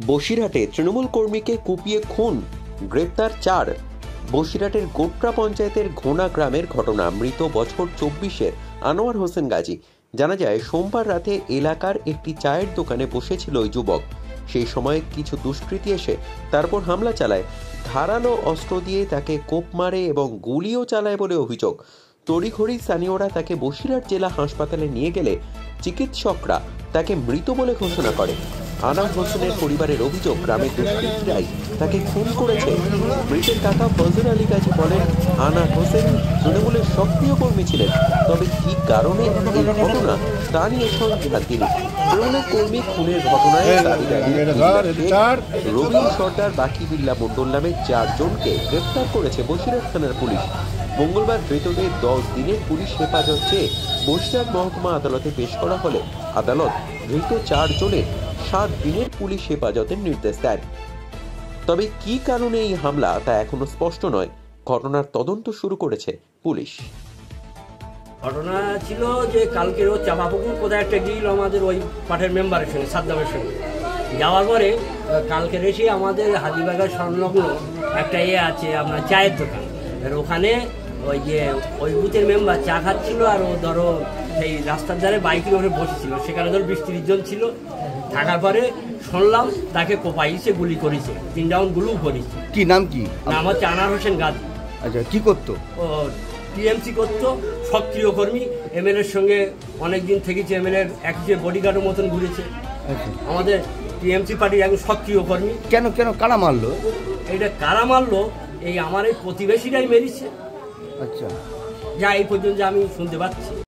বসিরহাটে তৃণমূল কর্মীকে কুপিয়ে খুন, গ্রেপ্তার 4। বসিরহাটের গোট্রা পঞ্চায়েতের ঘোনা গ্রামের ঘটনা। মৃত বছর 24-এর আনোয়ার হোসেন গাজী। জানা যায়, সোমবার রাতে এলাকার একটি চায়ের দোকানে বসেছিল ওই যুবক। সেই সময় কিছু দুষ্কৃতী এসে তারপর হামলা চালায়। ধারালো অস্ত্র দিয়ে তাকে কোপ মারে এবং গুলিও চালায় বলে অভিযোগ। তড়িঘড়ি স্থানীয়রা তাকে বসিরহাট জেলা হাসপাতালে নিয়ে গেলে চিকিৎসকরা তাকে মৃত বলে ঘোষণা করে। আনোয়ার হোসেনের পরিবারের অভিযোগ, গ্রামের দুষ্কৃতীরাই তাকে খুন করেছে। মৃতের কাকা ফজল আলী গাজী বলেন, আনোয়ার হোসেন তৃণমূলের সক্রিয় কর্মী ছিলেন, তবে কি কারণে এই ঘটনা তা নিয়ে সন্দেহান তিনি। তৃণমূলের কর্মী খুনের ঘটনায় রবীন সর্দার, বাকি বিল্লা মণ্ডল নামে 4 জনকে গ্রেফতার করেছে বসিরহাট থানার পুলিশ। মঙ্গলবার ধৃতদের 10 দিনের পুলিশ হেফাজত চেয়ে বসিরহাট মহকুমা আদালতে পেশ করা হলে আদালত ধৃত 4 জনের 7 দিনের পুলিশ হেফাজতের নির্দেশ দেন। তবে কি কারণে এই হামলা তা এখনো স্পষ্ট নয়। ঘটনার তদন্ত শুরু করেছে পুলিশ। ঘটনা ছিল যে কালকের ও চাপাপুকুর কোথায় একটা গিল আমাদের ওই পাঠের মেম্বারের সঙ্গে, সাদ্দামের সঙ্গে যাওয়ার পরে কালকের এসে আমাদের হাজিবাগার সংলগ্ন একটা আছে আপনার চায়ের দোকান, ওখানে ওই যে ওই বুথের মেম্বার চা খাচ্ছিল, আর ও ধরো সেই রাস্তার ধারে বাইকের ওপরে বসেছিল। সেখানে ধরো 20-30 জন ছিল। থাকার পরে শুনলাম তাকে কোপাইছে, গুলি করেছে, 3 রাউন্ড গুলিও করেছে। কি নাম? কি নাম হচ্ছে আনোয়ার হোসেন গাজী। আচ্ছা, কি করতো? ও টিএমসি করতো, সক্রিয় কর্মী। এমএলএর সঙ্গে অনেকদিন থেকেছে, এমএলএর এক যে বডিগার্ডের মতন ঘুরেছে। আমাদের টিএমসি পার্টির একজন সক্রিয় কর্মী। কেন কারা মারলো? এটা কারা মারলো, এই আমার এই প্রতিবেশীরাই মেরেছে। আচ্ছা, যা এই পর্যন্ত আমি শুনতে পাচ্ছি।